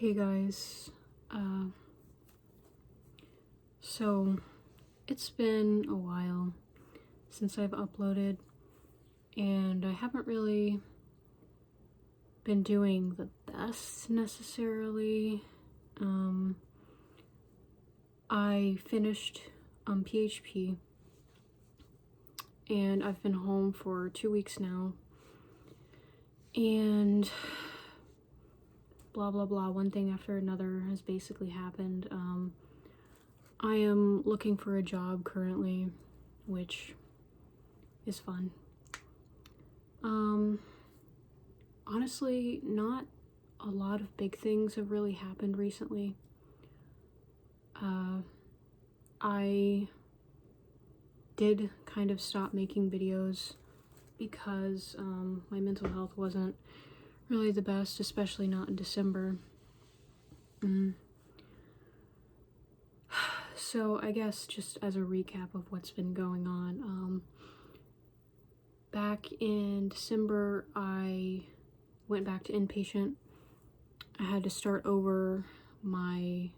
Hey guys, so it's been a while since I've uploaded, and I haven't really been doing the best necessarily. I finished PHP, and I've been home for 2 weeks now, and blah blah blah, one thing after another has basically happened. I am looking for a job currently, which is fun. Honestly, not a lot of big things have really happened recently. I did kind of stop making videos because my mental health wasn't really the best, especially not in December. So I guess just as a recap of what's been going on, back in December I went back to inpatient. I had to start over my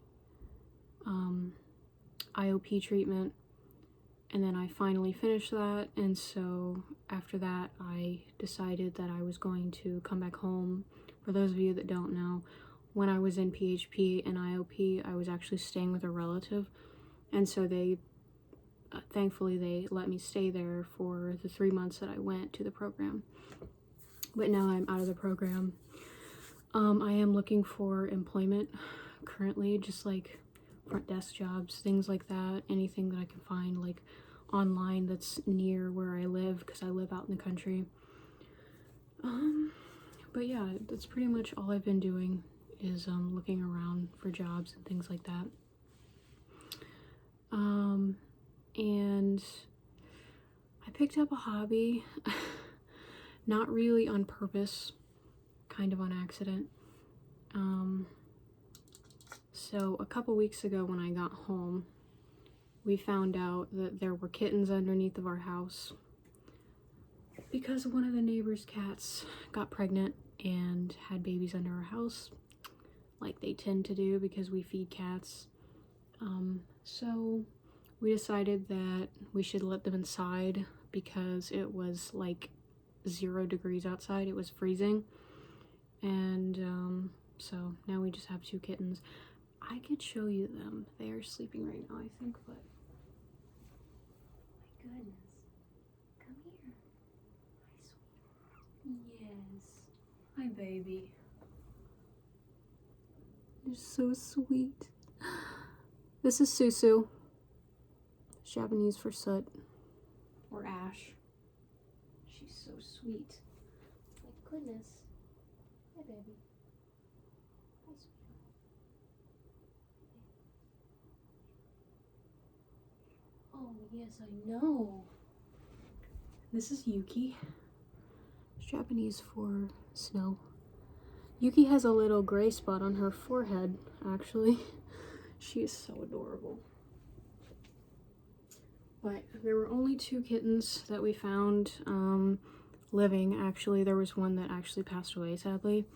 IOP treatment, and then I finally finished that, and so after that I decided that I was going to come back home. For those of you that don't know, when I was in PHP and IOP, I was actually staying with a relative, and so they thankfully they let me stay there for the 3 months that I went to the program. But now I'm out of the program. I am looking for employment currently, just like front desk jobs, things like that, anything that I can find like online that's near where I live, because I live out in the country. But yeah, that's pretty much all I've been doing is looking around for jobs and things like that. And I picked up a hobby, not really on purpose, kind of on accident. So a couple weeks ago when I got home, we found out that there were kittens underneath of our house because one of the neighbor's cats got pregnant and had babies under our house, like they tend to do because we feed cats. So we decided that we should let them inside because it was like 0 degrees outside. It was freezing. And so now we just have 2 kittens. I could show you them. They are sleeping right now, I think, but my goodness. Come here. Hi, sweetie. Yes. Hi, baby. You're so sweet. This is Susu. Japanese for soot. Or ash. She's so sweet. My goodness. Hi, baby. Hi, sweetheart. Oh, yes, I know. This is Yuki. It's Japanese for snow. Yuki has a little gray spot on her forehead, actually. She is so adorable. But there were only 2 kittens that we found living. Actually, there was one that actually passed away, sadly.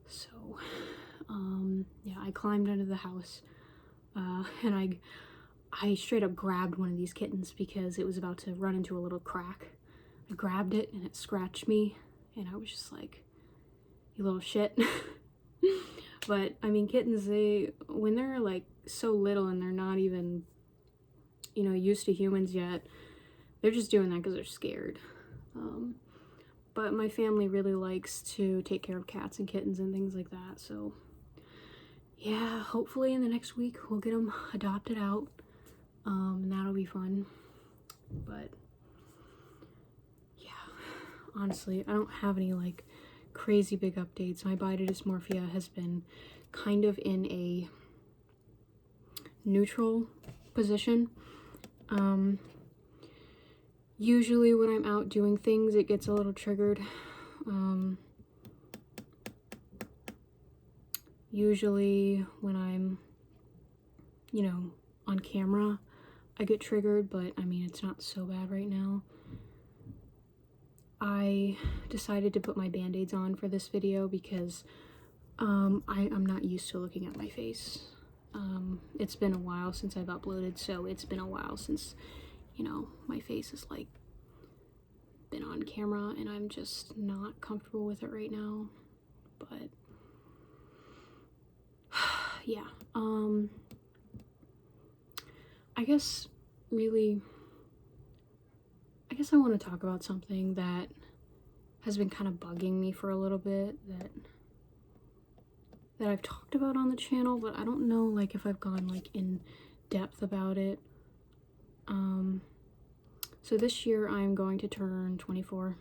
So, yeah, I climbed under the house, and I straight up grabbed one of these kittens because it was about to run into a little crack. I grabbed it and it scratched me, and I was just like, you little shit. But I mean, kittens, when they're like so little and they're not even, you know, used to humans yet, they're just doing that because they're scared. But my family really likes to take care of cats and kittens and things like that, so yeah, hopefully in the next week we'll get them adopted out, and that'll be fun. But yeah, honestly, I don't have any like crazy big updates. My body dysmorphia has been kind of in a neutral position. Usually when I'm out doing things, it gets a little triggered. Usually when I'm, you know, on camera, I get triggered, but I mean, it's not so bad right now. I decided to put my band-aids on for this video because I'm not used to looking at my face. It's been a while since I've uploaded, so it's been a while since, you know, my face has like been on camera, and I'm just not comfortable with it right now. But yeah, I guess I want to talk about something that has been kind of bugging me for a little bit, that I've talked about on the channel, but I don't know like if I've gone like in depth about it. So this year I'm going to turn 24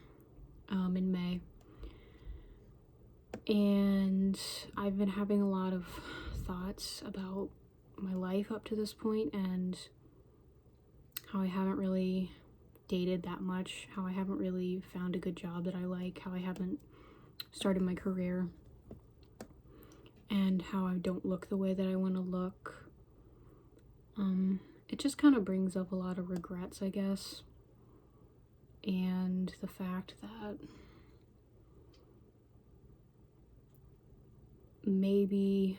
in May, and I've been having a lot of thoughts about my life up to this point, and how I haven't really dated that much, how I haven't really found a good job that I like, how I haven't started my career, and how I don't look the way that I want to look. It just kind of brings up a lot of regrets, I guess, and the fact that maybe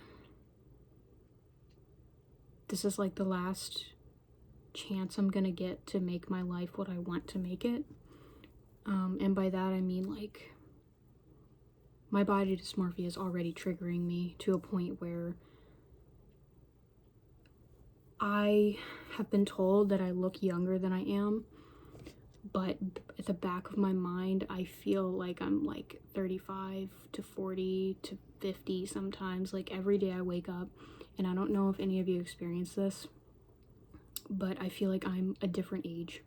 this is like the last chance I'm gonna get to make my life what I want to make it. And by that I mean like my body dysmorphia is already triggering me to a point where I have been told that I look younger than I am, but at the back of my mind I feel like I'm like 35 to 40 to 50 sometimes. Like every day I wake up, and I don't know if any of you experience this, but I feel like I'm a different age.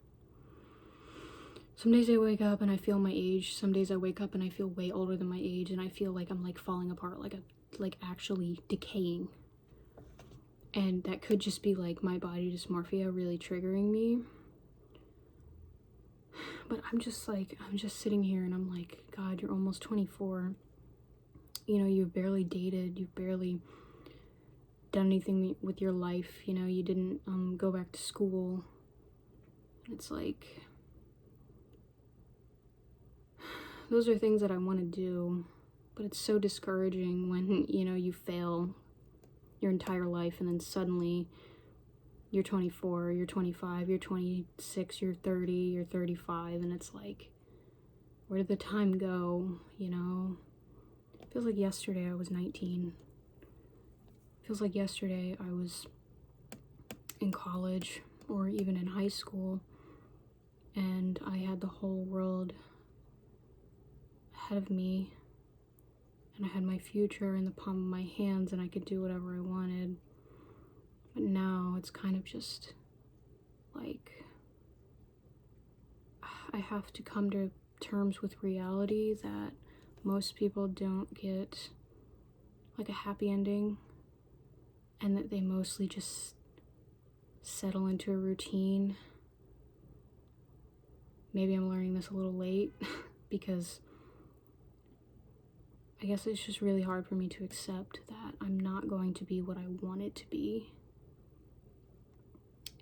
Some days I wake up and I feel my age. Some days I wake up and I feel way older than my age, and I feel like I'm like falling apart, like actually decaying. And that could just be like my body dysmorphia really triggering me. But I'm just sitting here and I'm like, God, you're almost 24. You know, you've barely dated, you've barely done anything with your life, you know, you didn't go back to school. It's like, those are things that I want to do, but it's so discouraging when, you know, you fail your entire life and then suddenly you're 24, you're 25, you're 26, you're 30, you're 35, and it's like, where did the time go, you know? It feels like yesterday I was 19. It feels like yesterday I was in college or even in high school, and I had the whole world ahead of me, and I had my future in the palm of my hands, and I could do whatever I wanted. But now it's kind of just like, I have to come to terms with reality that most people don't get like a happy ending, and that they mostly just settle into a routine. Maybe I'm learning this a little late because I guess it's just really hard for me to accept that I'm not going to be what I want it to be,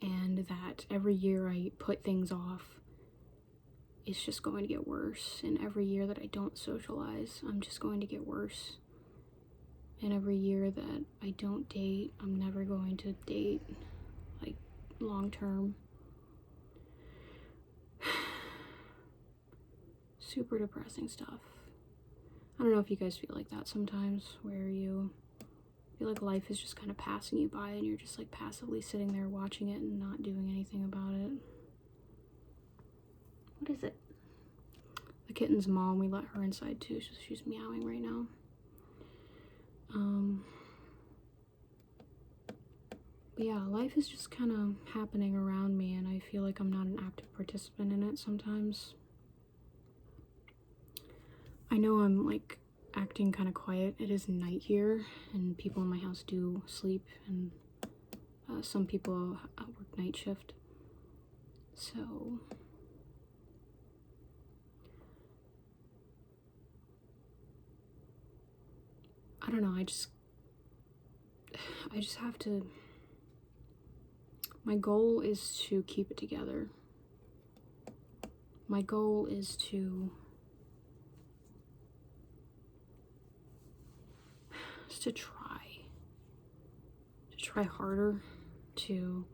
and that every year I put things off, it's just going to get worse. And every year that I don't socialize, I'm just going to get worse. And every year that I don't date, I'm never going to date like long term. Super depressing stuff. I don't know if you guys feel like that sometimes, where you feel like life is just kind of passing you by and you're just like passively sitting there watching it and not doing anything about it. What is it? The kitten's mom, we let her inside too, so she's meowing right now. But yeah, life is just kind of happening around me, and I feel like I'm not an active participant in it sometimes. I know I'm like acting kind of quiet. It is night here, and people in my house do sleep, and some people work night shift. So I don't know, I just have to, my goal is to keep it together. My goal is to just to try harder to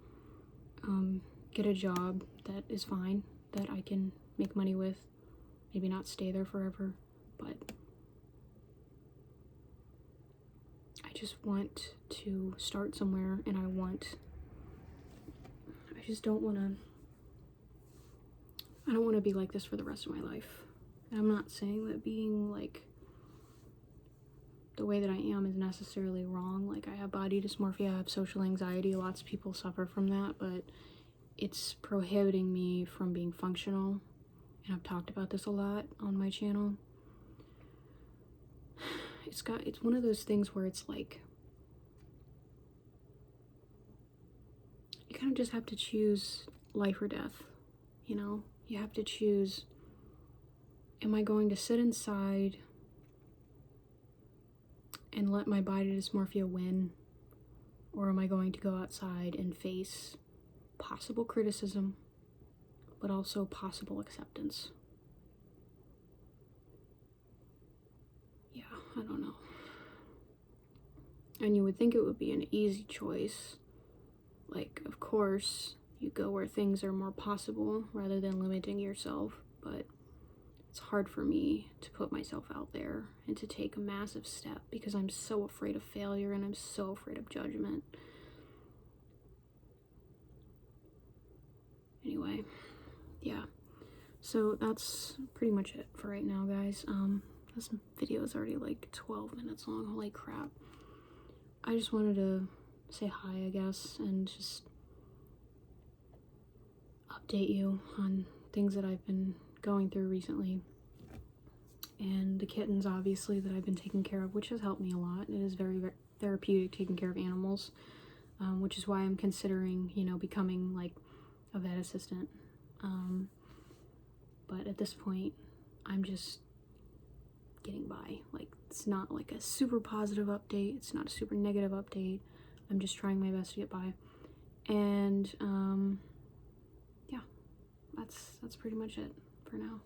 get a job that is fine, that I can make money with, maybe not stay there forever, but I just want to start somewhere, and I just don't want to be like this for the rest of my life. And I'm not saying that being like the way that I am is necessarily wrong. Like, I have body dysmorphia, I have social anxiety, lots of people suffer from that, but it's prohibiting me from being functional, and I've talked about this a lot on my channel. It's one of those things where it's like, you kind of just have to choose life or death, you know? You have to choose, am I going to sit inside and let my body dysmorphia win, or am I going to go outside and face possible criticism, but also possible acceptance? Yeah, I don't know. And you would think it would be an easy choice. Like, of course, you go where things are more possible rather than limiting yourself, but it's hard for me to put myself out there and to take a massive step because I'm so afraid of failure and I'm so afraid of judgment. Anyway, yeah. So that's pretty much it for right now, guys. This video is already like 12 minutes long. Holy crap. I just wanted to say hi, I guess, and just update you on things that I've been going through recently, and the kittens, obviously, that I've been taking care of, which has helped me a lot. It is very, very therapeutic taking care of animals, which is why I'm considering, you know, becoming like a vet assistant. But at this point, I'm just getting by. Like, it's not like a super positive update, it's not a super negative update. I'm just trying my best to get by. And yeah, that's pretty much it for now.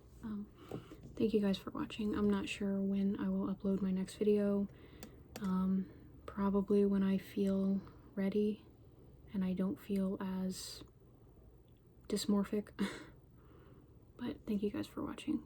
Thank you guys for watching. I'm not sure when I will upload my next video. Probably when I feel ready and I don't feel as dysmorphic. But thank you guys for watching.